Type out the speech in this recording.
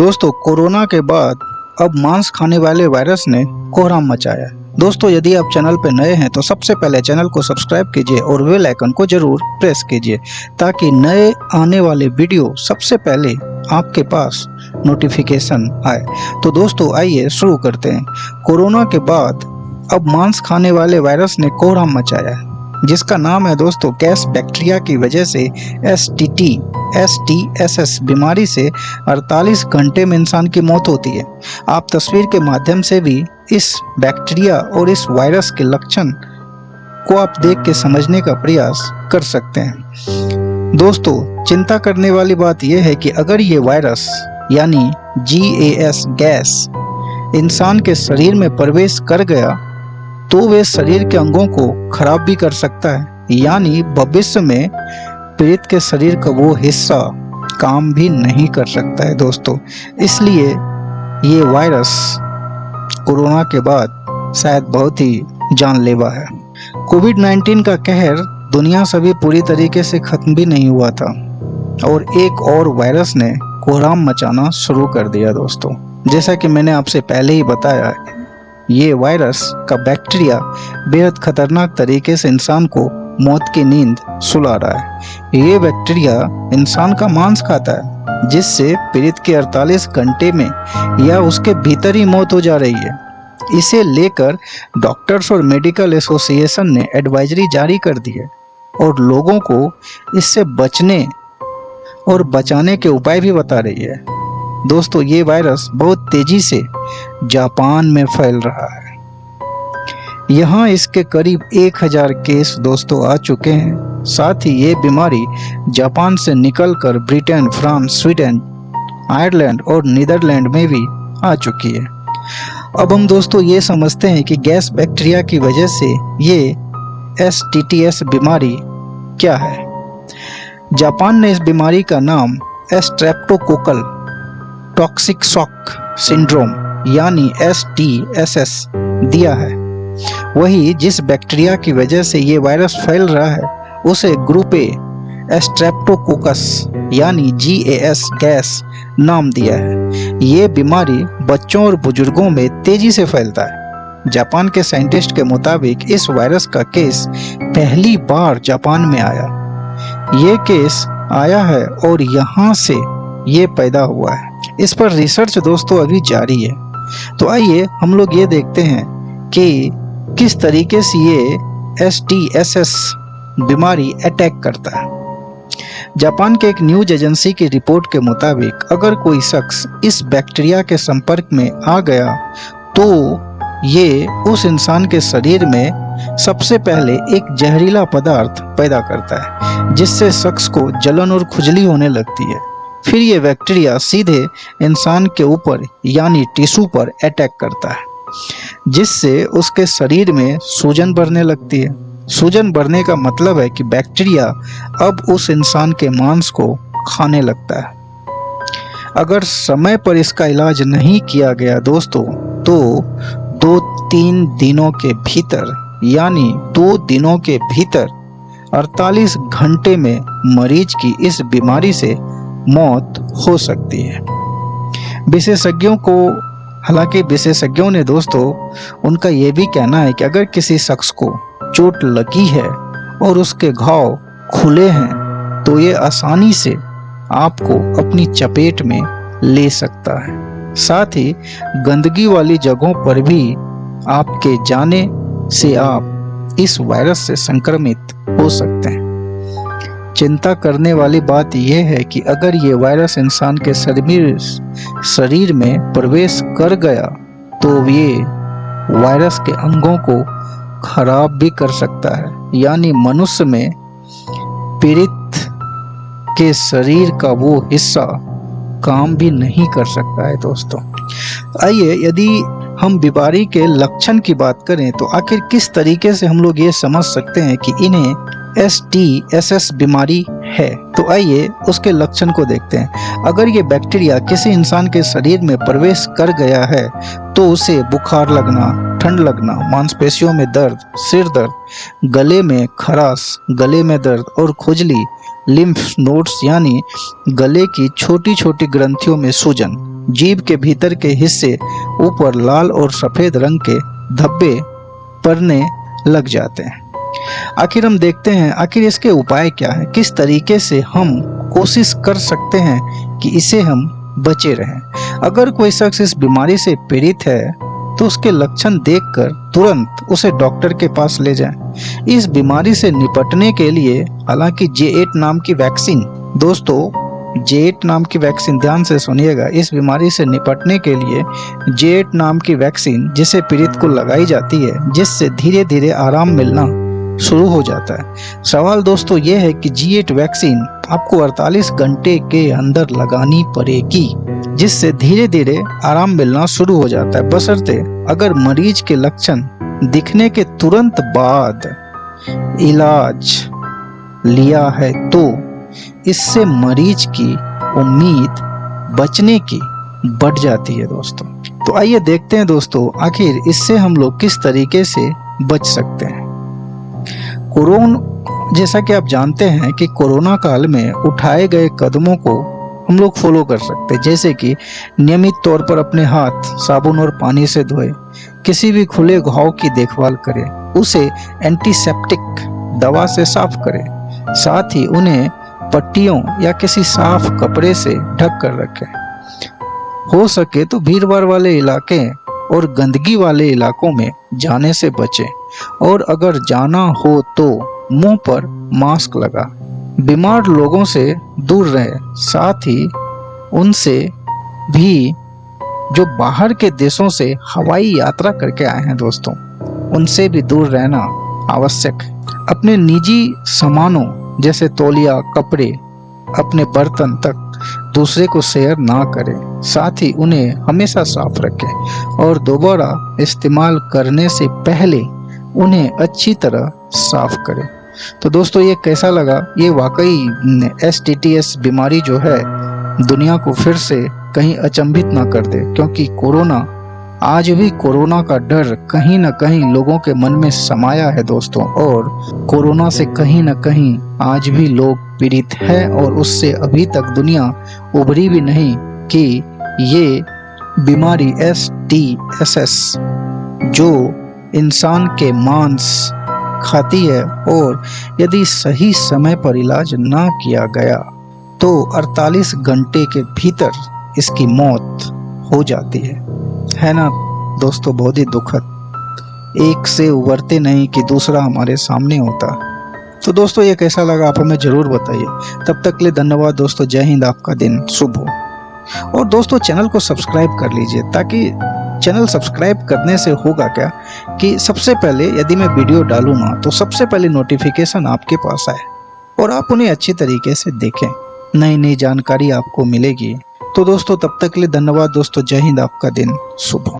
दोस्तों, कोरोना के बाद अब मांस खाने वाले वायरस ने कोहराम मचाया है। दोस्तों, यदि आप चैनल पर नए हैं तो सबसे पहले चैनल को सब्सक्राइब कीजिए और बेल आइकन को जरूर प्रेस कीजिए ताकि नए आने वाले वीडियो सबसे पहले आपके पास नोटिफिकेशन आए। तो दोस्तों, आइए शुरू करते हैं। कोरोना के बाद अब मांस खाने वाले वायरस ने कोहराम मचाया है, जिसका नाम है दोस्तों गैस बैक्टीरिया की वजह से STS बीमारी से 48 घंटे में इंसान की मौत होती है। आप तस्वीर के माध्यम से भी इस बैक्टीरिया और इस वायरस के लक्षण को आप देख के समझने का प्रयास कर सकते हैं। दोस्तों, चिंता करने वाली बात यह है कि अगर ये वायरस यानी गैस इंसान के शरीर में प्रवेश कर गया तो वे शरीर के अंगों को खराब भी कर सकता है, यानी भविष्य में पीड़ित के शरीर का वो हिस्सा काम भी नहीं कर सकता है। दोस्तों, इसलिए ये वायरस कोरोना के बाद शायद बहुत ही जानलेवा है। कोविड-19 का कहर दुनिया से भी पूरी तरीके से खत्म भी नहीं हुआ था और एक और वायरस ने कोहराम मचाना शुरू कर दिया। दोस्तों, जैसा कि मैंने आपसे पहले ही बताया, ये वायरस का बैक्टीरिया बेहद खतरनाक तरीके से इंसान को मौत की नींद सुला रहा है। ये बैक्टीरिया इंसान का मांस खाता है, जिससे पीड़ित के 48 घंटे में या उसके भीतर ही मौत हो जा रही है। इसे लेकर डॉक्टर्स और मेडिकल एसोसिएशन ने एडवाइजरी जारी कर दी है और लोगों को इससे बचने और बचाने के उपाय भी बता रही है। दोस्तों, ये वायरस बहुत तेजी से जापान में फैल रहा है। यहाँ इसके करीब 1000 केस दोस्तों आ चुके हैं। साथ ही ये बीमारी जापान से निकलकर ब्रिटेन, फ्रांस, स्वीडन, आयरलैंड और नीदरलैंड में भी आ चुकी है। अब हम दोस्तों ये समझते हैं कि गैस बैक्टीरिया की वजह से ये STS बीमारी क्या है। जापान ने इस बीमारी का नाम स्ट्रेप्टोकोकल टॉक्सिक शॉक सिंड्रोम यानी STSS दिया है। वही जिस बैक्टीरिया की वजह से ये वायरस फैल रहा है उसे ग्रुप ए स्ट्रेप्टोकोकस यानी GAS गैस नाम दिया है। ये बीमारी बच्चों और बुजुर्गों में तेजी से फैलता है। जापान के साइंटिस्ट के मुताबिक इस वायरस का केस पहली बार जापान में आया। ये केस आया है और यहाँ से ये पैदा हुआ है। इस पर रिसर्च दोस्तों अभी जारी है। तो आइए हम लोग ये देखते हैं कि किस तरीके से ये STSS बीमारी अटैक करता है। जापान के एक न्यूज एजेंसी की रिपोर्ट के मुताबिक अगर कोई शख्स इस बैक्टीरिया के संपर्क में आ गया तो ये उस इंसान के शरीर में सबसे पहले एक जहरीला पदार्थ पैदा करता है, जिससे शख्स को जलन और खुजली होने लगती है। फिर ये बैक्टीरिया सीधे इंसान के ऊपर यानी टिश्यू पर अटैक करता है, जिससे उसके शरीर में सूजन बढ़ने लगती है। सूजन बढ़ने का मतलब है कि बैक्टीरिया अब उस इंसान के मांस को खाने लगता है। अगर समय पर इसका इलाज नहीं किया गया दोस्तों तो 2-3 दिनों के भीतर यानी 2 दिनों के भीतर 48 घंटे में मरीज की इस बीमारी से मौत हो सकती है। हालांकि विशेषज्ञों ने दोस्तों उनका ये भी कहना है कि अगर किसी शख्स को चोट लगी है और उसके घाव खुले हैं तो ये आसानी से आपको अपनी चपेट में ले सकता है। साथ ही गंदगी वाली जगहों पर भी आपके जाने से आप इस वायरस से संक्रमित हो सकते हैं। चिंता करने वाली बात यह है कि अगर ये वायरस इंसान के शरीर में प्रवेश कर गया तो ये वायरस के अंगों को खराब भी कर सकता है, यानी मनुष्य में पीड़ित के शरीर का वो हिस्सा काम भी नहीं कर सकता है। दोस्तों, आइए यदि हम बीमारी के लक्षण की बात करें तो आखिर किस तरीके से हम लोग ये समझ सकते हैं कि इन्हें STSS बीमारी है। तो आइए उसके लक्षण को देखते हैं। अगर ये बैक्टीरिया किसी इंसान के शरीर में प्रवेश कर गया है तो उसे बुखार लगना, ठंड लगना, मांसपेशियों में दर्द, सिर दर्द, गले में खराश, गले में दर्द और खुजली, लिम्फ नोड्स यानी गले की छोटी छोटी ग्रंथियों में सूजन, जीभ के भीतर के हिस्से ऊपर लाल और सफेद रंग के धब्बे पड़ने लग जाते हैं। आखिर हम देखते हैं आखिर इसके उपाय क्या है, किस तरीके से हम कोशिश कर सकते हैं कि इसे हम बचे रहें। अगर कोई शख्स इस बीमारी से पीड़ित है तो उसके लक्षण देखकर तुरंत उसे डॉक्टर के पास ले जाएं। इस बीमारी से निपटने के लिए हालांकि J8 नाम की वैक्सीन, दोस्तों J8 नाम की वैक्सीन, ध्यान से सुनिएगा, इस बीमारी से निपटने के लिए J8 नाम की वैक्सीन जिसे पीड़ित को लगाई जाती है, जिससे धीरे धीरे आराम मिलना शुरू हो जाता है। सवाल दोस्तों ये है कि J8 वैक्सीन आपको 48 घंटे के अंदर लगानी पड़ेगी, जिससे धीरे धीरे आराम मिलना शुरू हो जाता है, बशर्ते अगर मरीज के लक्षण दिखने के तुरंत बाद इलाज लिया है तो इससे मरीज की उम्मीद बचने की बढ़ जाती है दोस्तों। तो आइए देखते हैं दोस्तों आखिर इससे हम लोग किस तरीके से बच सकते हैं। जैसा कि आप जानते हैं कि कोरोना काल में उठाए गए कदमों को हम लोग फॉलो कर सकते हैं, जैसे कि नियमित तौर पर अपने हाथ साबुन और पानी से धोए, किसी भी खुले घाव की देखभाल करें, उसे एंटीसेप्टिक दवा से साफ करें, साथ ही उन्हें पट्टियों या किसी साफ कपड़े से ढक कर रखें। हो सके तो भीड़ भाड़ वाले इलाके और गंदगी वाले इलाकों में जाने से बचें, और अगर जाना हो तो मुंह पर मास्क लगा बीमार लोगों से दूर रहे, साथ ही उनसे भी जो बाहर के देशों से हवाई यात्रा करके आए हैं दोस्तों, उनसे भी दूर रहना आवश्यक है। अपने निजी सामानों जैसे तौलिया, कपड़े, अपने बर्तन तक दूसरे को शेयर ना करें, साथ ही उन्हें हमेशा साफ रखें और दोबारा इस्तेमाल करने से पहले उन्हें अच्छी तरह साफ करें। तो दोस्तों ये कैसा लगा, ये वाकई STTS बीमारी जो है दुनिया को फिर से कहीं अचंभित ना कर दे, क्योंकि आज भी कोरोना का डर कहीं ना कहीं लोगों के मन में समाया है दोस्तों, और कोरोना से कहीं ना कहीं आज भी लोग पीड़ित हैं और उससे अभी तक दुनिया उभरी भी नहीं कि ये बीमारी STSS जो इंसान के मांस खाती है और यदि सही समय पर इलाज ना किया गया तो 48 घंटे के भीतर इसकी मौत हो जाती है ना दोस्तों। बहुत ही दुखद, एक से उबरते नहीं कि दूसरा हमारे सामने होता। तो दोस्तों ये कैसा लगा आप हमें जरूर बताइए। तब तक के लिए धन्यवाद दोस्तों, जय हिंद, आपका दिन शुभ हो। और दोस्तों चैनल को सब्सक्राइब कर लीजिए, ताकि चैनल सब्सक्राइब करने से होगा क्या कि सबसे पहले यदि मैं वीडियो डालूँ ना तो सबसे पहले नोटिफिकेशन आपके पास आए और आप उन्हें अच्छी तरीके से देखें, नई नई जानकारी आपको मिलेगी। तो दोस्तों तब तक के लिए धन्यवाद दोस्तों, जय हिंद, आपका दिन शुभ हो।